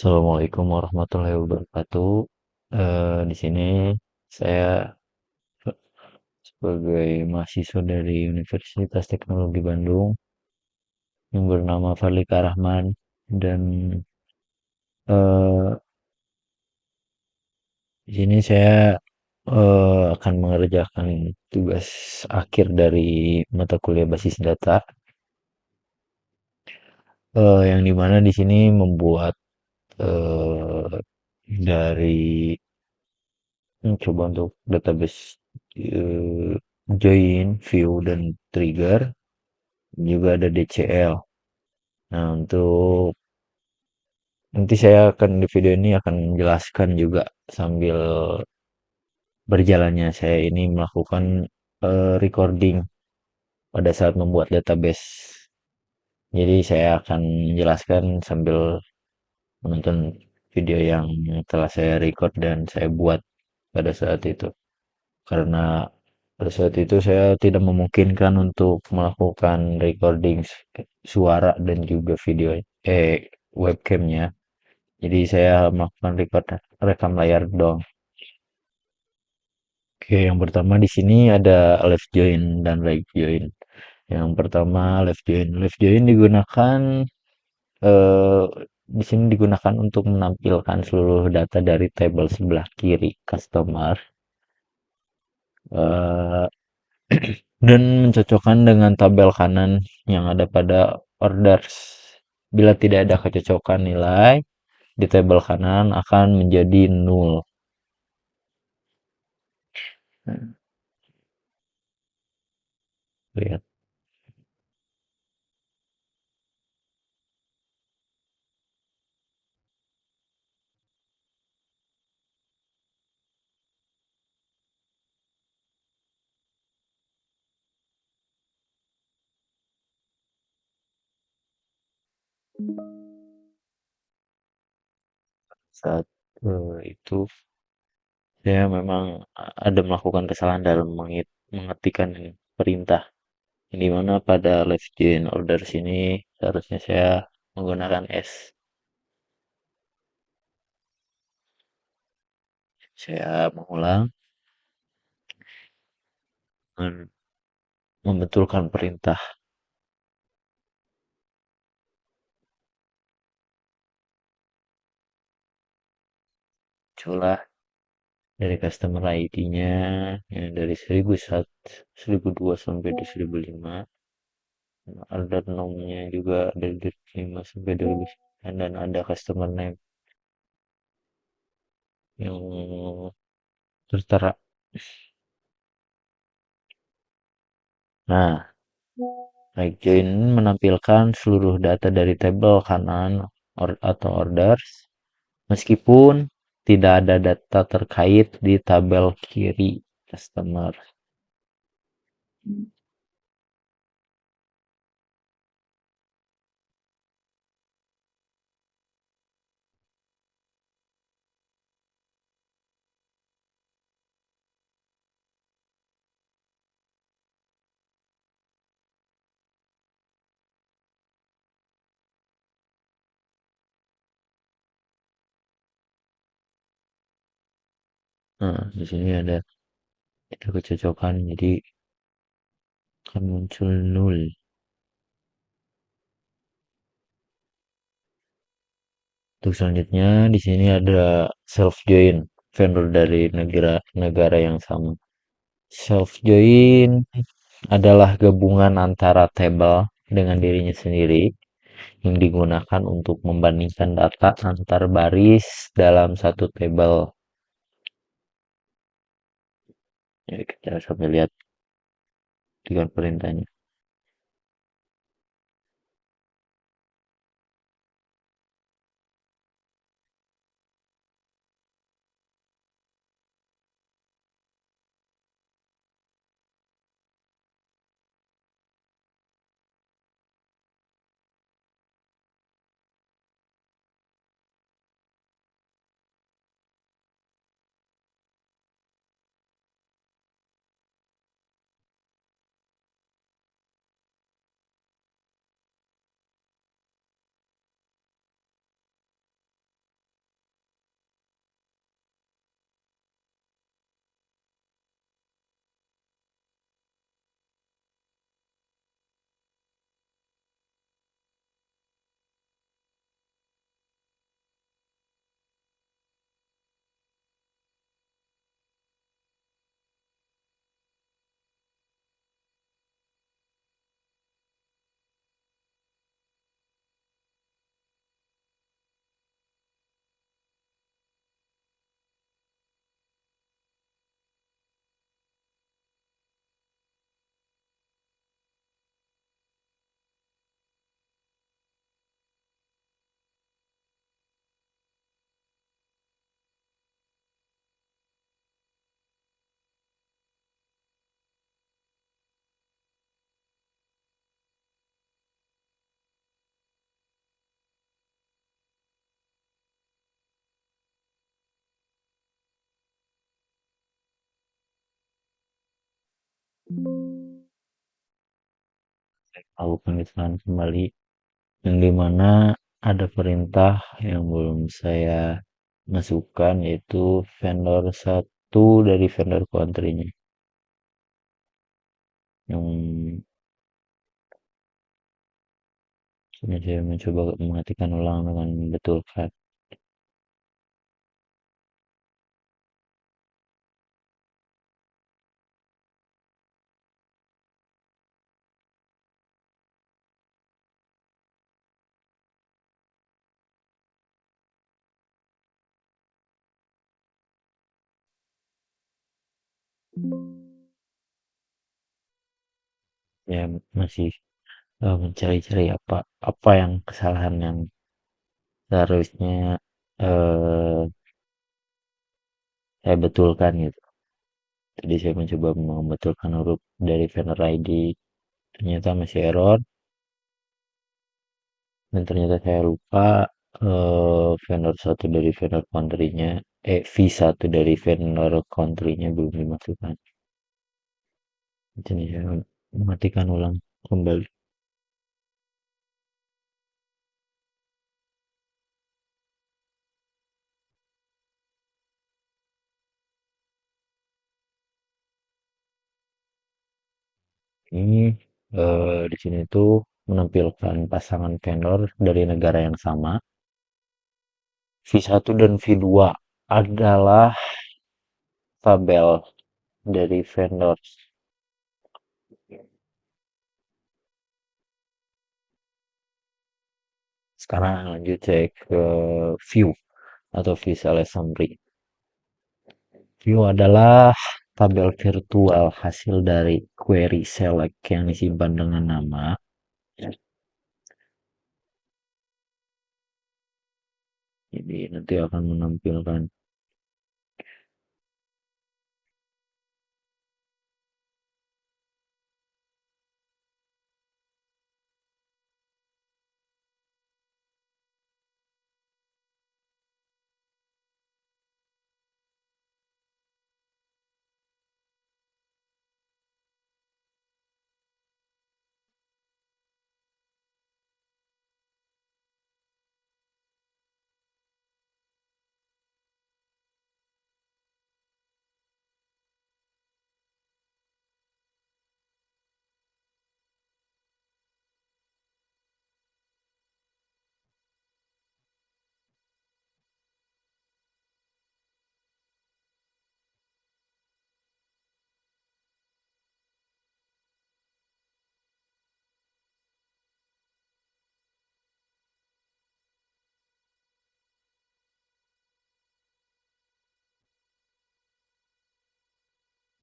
Assalamualaikum warahmatullahi wabarakatuh. Di sini saya sebagai mahasiswa dari Universitas Teknologi Bandung yang bernama Fadlika Rahman dan eh, di sini saya akan mengerjakan tugas akhir dari mata kuliah basis data, yang dimana di sini membuat eh, dari coba untuk database eh, join, view, dan trigger. Juga ada DCL. Nah, untuk nanti saya akan di video ini akan menjelaskan juga sambil berjalannya saya ini melakukan recording pada saat membuat database. Jadi saya akan menjelaskan sambil menonton video yang telah saya record dan saya buat pada saat itu. Karena pada saat itu saya tidak memungkinkan untuk melakukan recording suara dan juga video webcamnya. Jadi saya melakukan record rekam layar dong. Oke, yang pertama di sini ada left join dan right join. Yang pertama left join. Left join digunakan eh, di sini digunakan untuk menampilkan seluruh data dari tabel sebelah kiri customer, eh, dan mencocokkan dengan tabel kanan yang ada pada orders. Bila tidak ada kecocokan nilai di tabel kanan akan menjadi nol. Nah, lihat. Saat itu saya memang ada melakukan kesalahan dalam mengetikkan perintah. Di mana pada left join order sini seharusnya saya menggunakan S. Saya mengulang dengan membetulkan perintah. Coba dari customer ID-nya yang dari 1002 sampai di 1005. Order nomnya juga dari 5 sampai 2009 dan ada customer name yang tertera. Nah, right join menampilkan seluruh data dari tabel kanan atau orders meskipun tidak ada data terkait di tabel kiri customer. Nah, di sini ada kecocokan jadi akan muncul nol. Untuk selanjutnya di sini ada self join vendor dari negara yang sama. Self join adalah gabungan antara tabel dengan dirinya sendiri yang digunakan untuk membandingkan data antar baris dalam satu tabel. Jadi kita sampai lihat dengan perintahnya. Lakukan kesalahan kembali yang dimana ada perintah yang belum saya masukkan yaitu vendor satu dari vendor country-nya yang sini saya mencoba mengetikkan ulang dengan membetulkan. Ya masih mencari-cari apa apa yang kesalahan yang seharusnya eh, saya betulkan gitu. Jadi saya mencoba membetulkan huruf dari vendor ID, ternyata masih error, dan ternyata saya lupa vendor satu dari vendor country-nya, V1 dari vendor country-nya belum dimasukkan. Jadi saya mematikan ulang kembali. Ini di sini tuh menampilkan pasangan vendor dari negara yang sama. V1 dan V2 adalah tabel dari vendor. Sekarang lanjut cek ke view atau visual assembly. View adalah tabel virtual hasil dari query select yang disimpan dengan nama. Jadi nanti akan menampilkan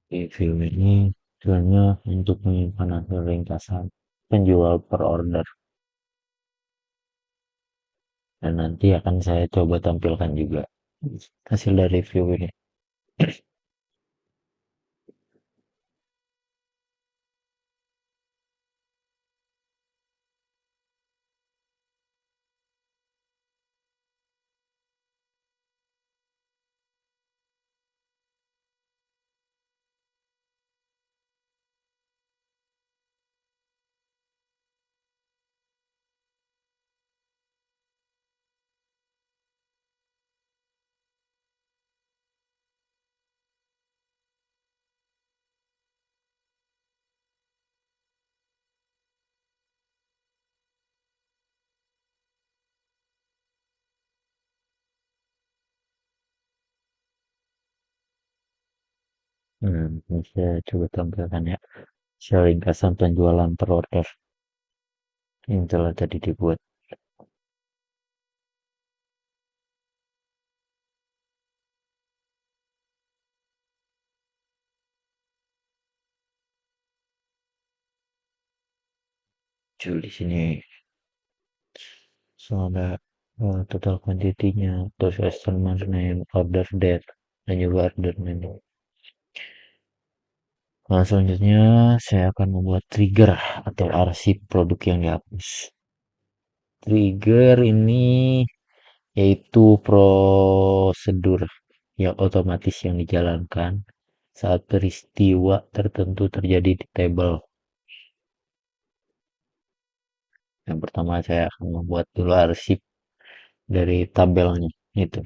di view ini tujuannya untuk menyimpan hasil ringkasan penjual per order, dan nanti akan saya coba tampilkan juga hasil dari view ini. Ini saya coba tampilkan ya hasil ringkasan penjualan per order yang telah tadi dibuat. Muncul di sini so ada total quantity-nya, terus customer name, order date, dan juga order menu. Nah, selanjutnya saya akan membuat trigger atau arsip produk yang dihapus. Trigger ini yaitu prosedur yang otomatis yang dijalankan saat peristiwa tertentu terjadi di tabel. Yang pertama saya akan membuat dulu arsip dari tabelnya itu.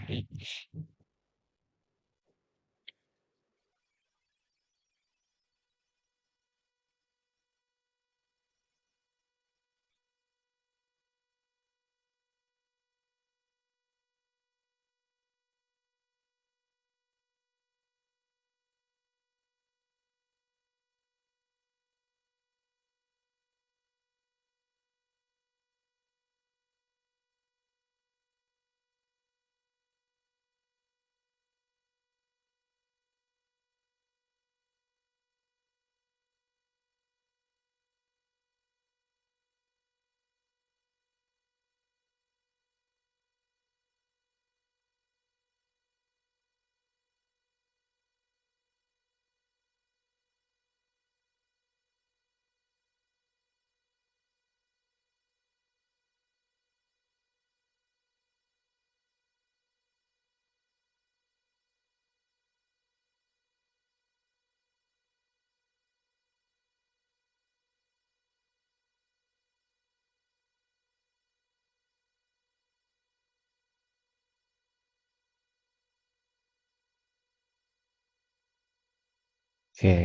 Oke,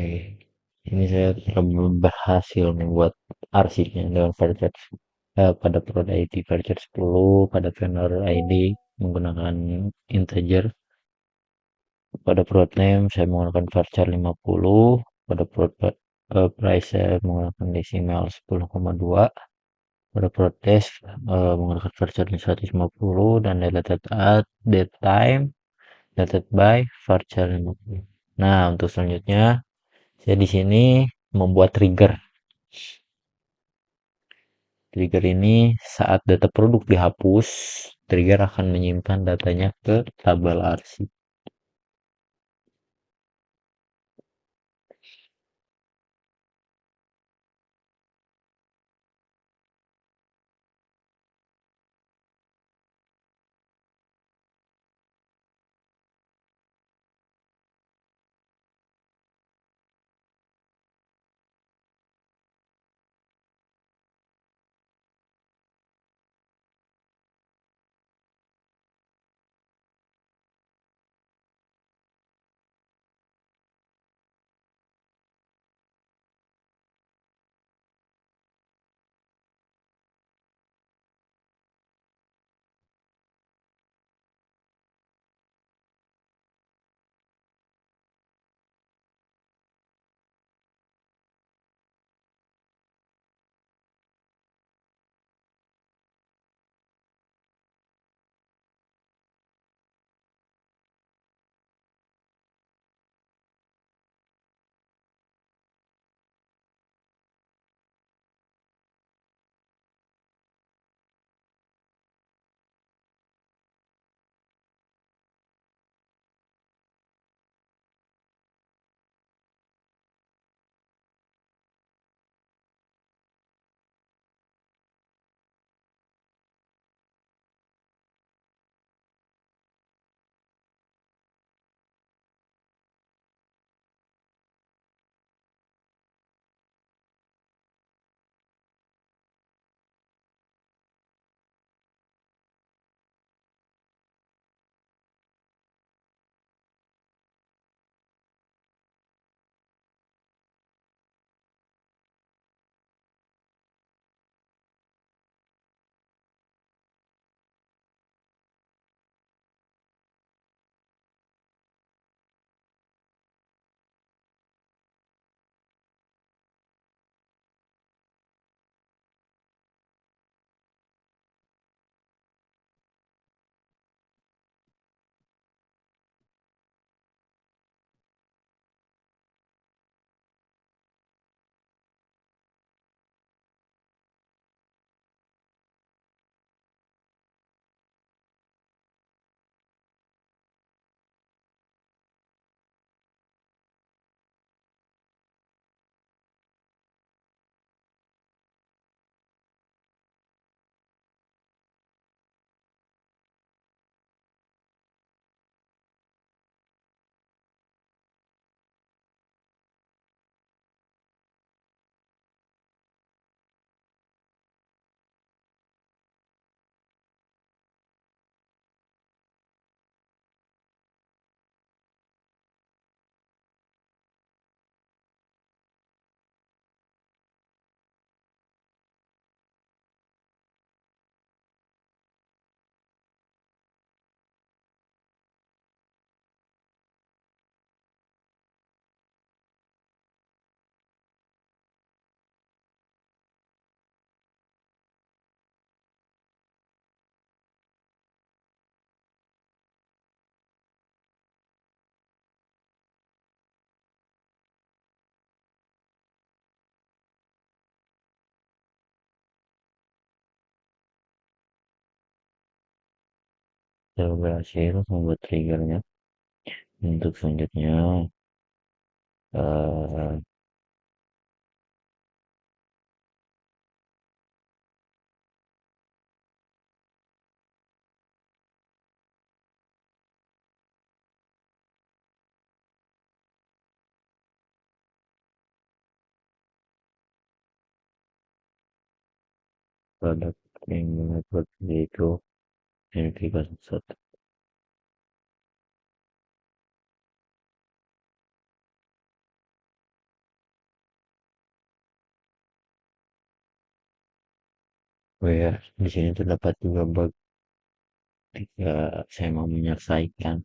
ini saya telah berhasil membuat arsipnya dengan Vercel pada Prod ID Vercel 10, pada Venor ID menggunakan integer, pada Prod name saya menggunakan Vercel 50, pada Prod price saya menggunakan desimal 10,2, pada Prod test menggunakan Vercel 150 dan deleted at date time deleted by Vercel 50. Nah, untuk selanjutnya saya di sini membuat trigger. Trigger ini saat data produk dihapus, trigger akan menyimpan datanya ke tabel arsip. Saya berhasil membuat triggernya. Untuk selanjutnya, eh, produk yang mendapat yaitu NV01. Oh ya, di sini terdapat juga bug ketika saya mau menyelesaikan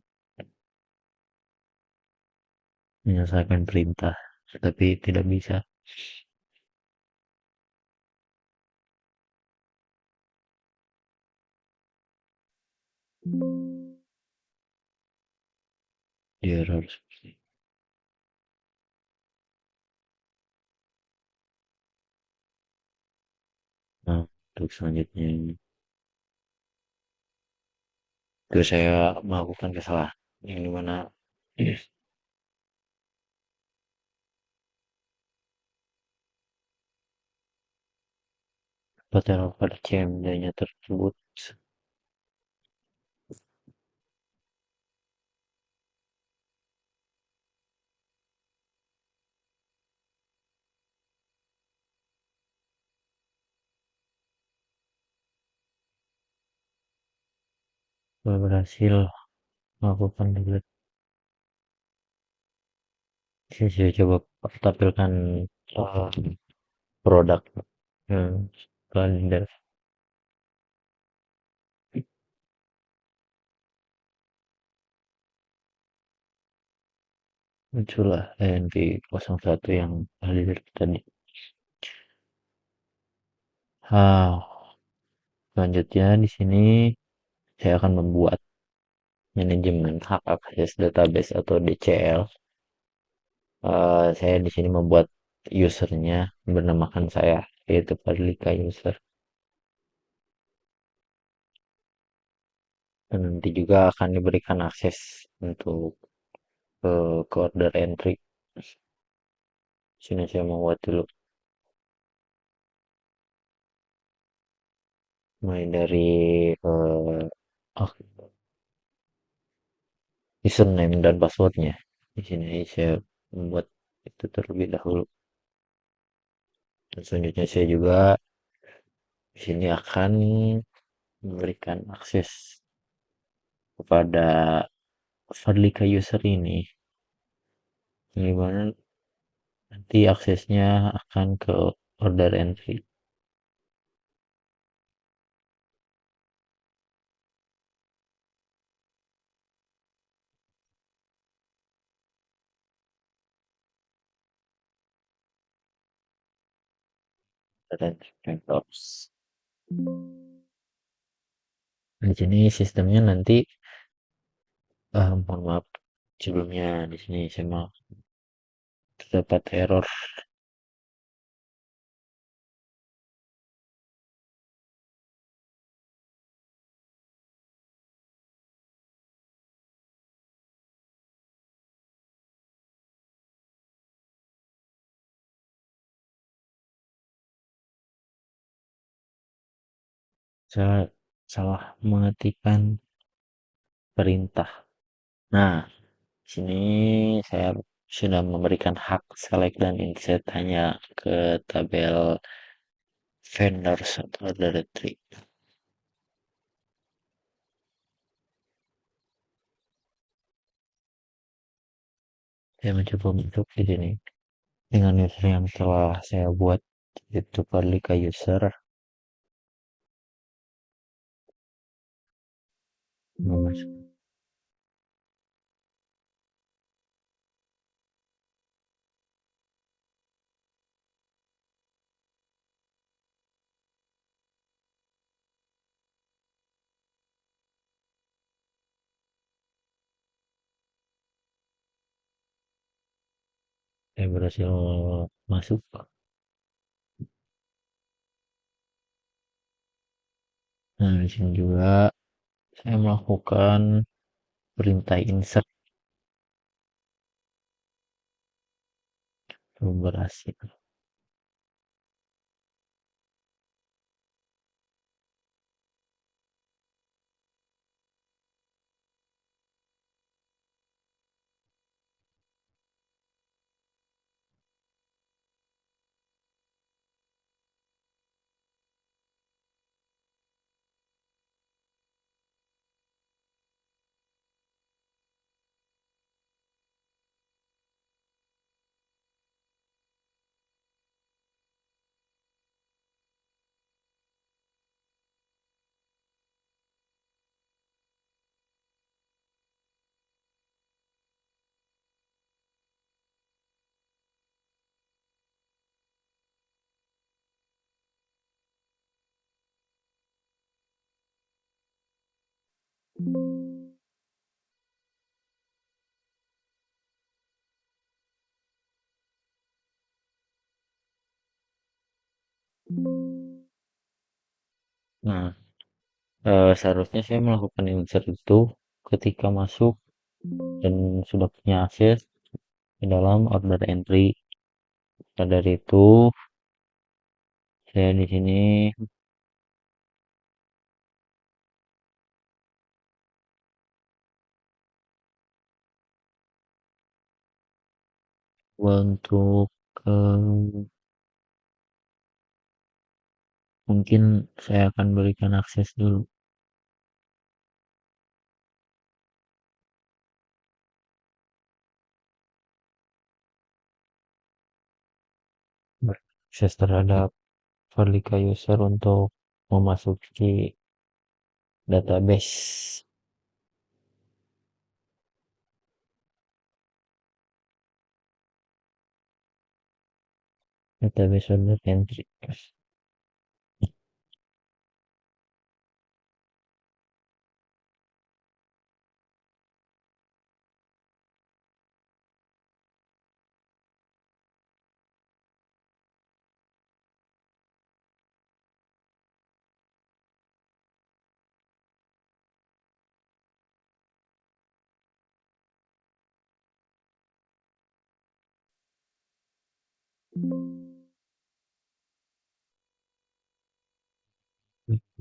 perintah, tapi tidak bisa. Dia error seperti itu. Nah, untuk selanjutnya itu saya melakukan kesalahan yang dimana terdapat pada CMD-nya tersebut. Saya berhasil melakukan delete. Saya coba tampilkan uh, produk kalender. Muncullah ENV01 yang hadir tadi. Selanjutnya di sini saya akan membuat manajemen hak akses database atau DCL. Saya di sini membuat usernya bernamakan saya, yaitu Fadlika user. Dan nanti juga akan diberikan akses untuk ke order entry. Sini saya membuat dulu mulai dari eh, ah, username dan passwordnya. Di sini saya membuat itu terlebih dahulu. Dan selanjutnya saya juga di sini akan memberikan akses kepada Fadlika user ini, di mana nanti aksesnya akan ke order entry dan vendors. Di sini sistemnya nanti mohon maaf sebelumnya di sini saya mau terdapat error. Saya salah mengetikkan perintah. Nah, di sini saya sudah memberikan hak select dan insert hanya ke tabel vendors atau directory. Saya mencoba bentuk di sini dengan user yang telah saya buat, yaitu Padlika user. Memasuk. Saya berhasil masuk. Nah, di sini juga Saya melakukan perintah insert, belum berhasil. Nah, seharusnya saya melakukan insert itu ketika masuk dan sudah punya akses ke dalam order entry. Maka dari itu, saya di sini untuk mungkin saya akan berikan akses dulu. Akses terhadap Verlika user untuk memasuki database order entry.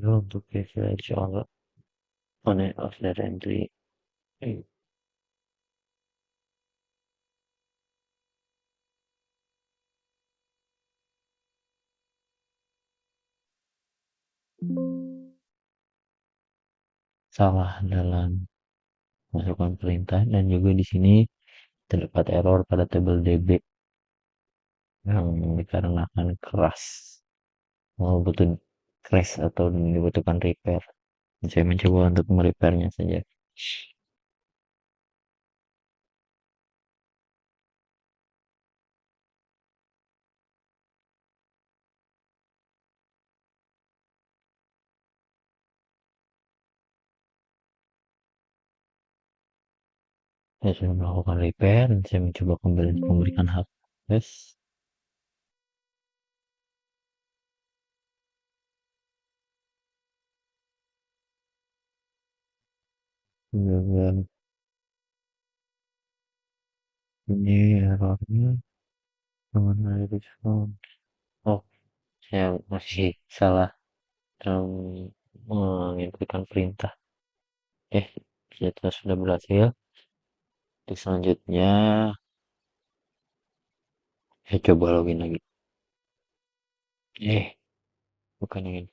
Untuk privilege on order entry. Salah dalam masukkan perintah dan juga di sini terdapat error pada tabel DB yang dikarenakan keras, mau butuh crash atau dibutuhkan repair. Saya mencoba untuk merepairnya saja. Saya sudah melakukan repair dan saya mencoba kembali untuk memberikan hak akses. Kemudian ini errornya mengenai respon. Oh, saya masih salah dalam menginputkan perintah. Kita sudah berhasil. Untuk selanjutnya, saya coba login lagi. Eh, bukan yang ini.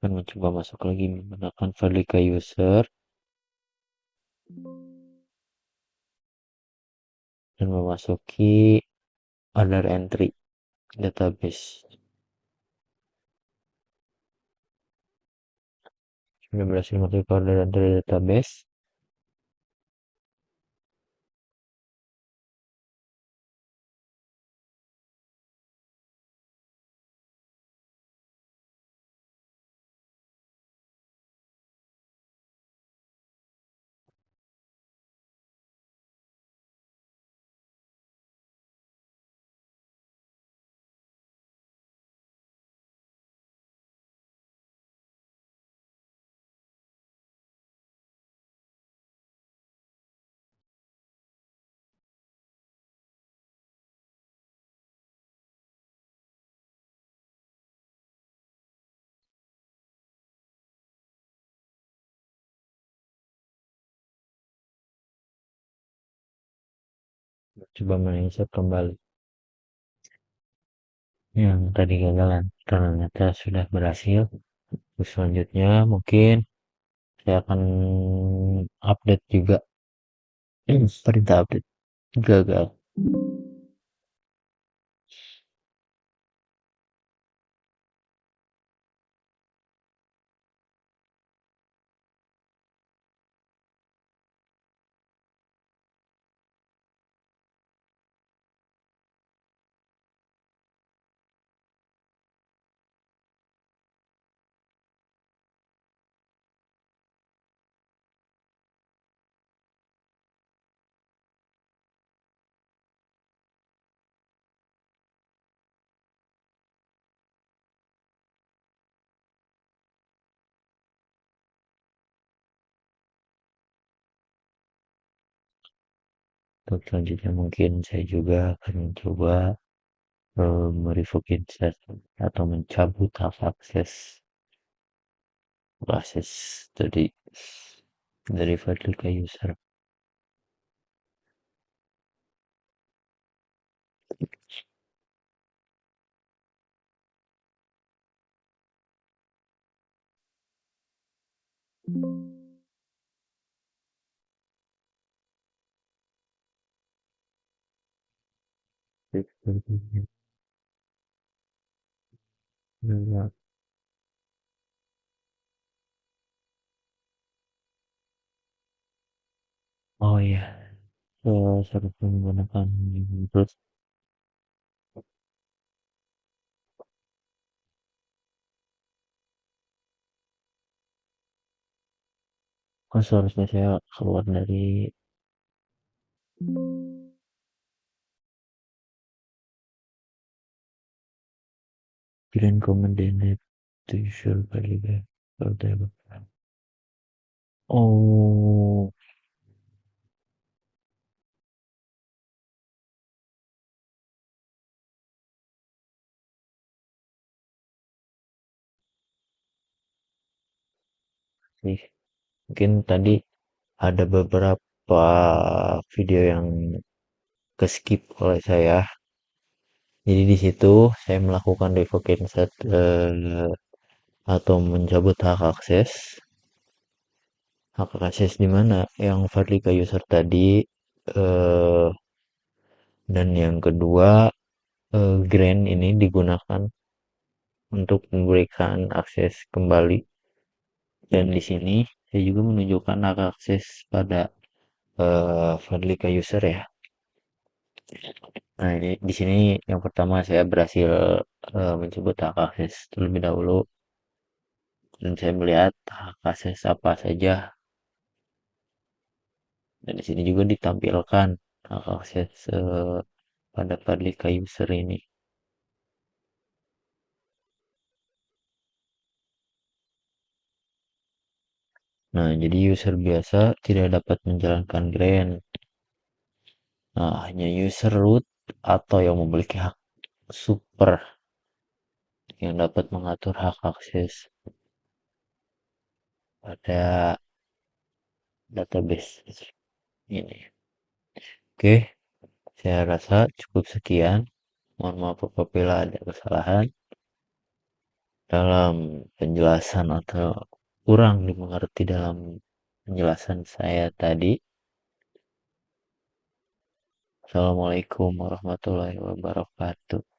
Akan mencoba masuk lagi menggunakan Verlika user dan memasuki order entry database. Sudah berhasil masuk ke order entry database. coba menginsert kembali yang tadi gagalan. Ternyata sudah berhasil. Terus selanjutnya mungkin saya akan update juga perintah update gagal. Untuk selanjutnya mungkin saya juga akan mencoba merevoke insert atau mencabut hak akses tadi dari file ke user. Oh iya, saya lupa menggunakan terus. Oh, seharusnya saya keluar dari pilihan command and to usual value table. Oh, sih. Mungkin tadi ada beberapa video yang ke skip oleh saya. Jadi di situ saya melakukan revoke insert atau mencabut hak akses di mana yang Fadlika user tadi eh, dan yang kedua grant ini digunakan untuk memberikan akses kembali dan di sini saya juga menunjukkan hak akses pada Fadlika user ya. Nah, ini di sini yang pertama saya berhasil mencabut hak akses terlebih dahulu dan saya melihat hak akses apa saja dan di sini juga ditampilkan hak akses pada Fadlika user ini. Nah, jadi user biasa tidak dapat menjalankan grant. Nah, hanya user root atau yang memiliki hak super yang dapat mengatur hak akses pada database ini. Oke, saya rasa cukup sekian. Mohon maaf apabila ada kesalahan dalam penjelasan atau kurang dimengerti dalam penjelasan saya tadi. Assalamualaikum warahmatullahi wabarakatuh.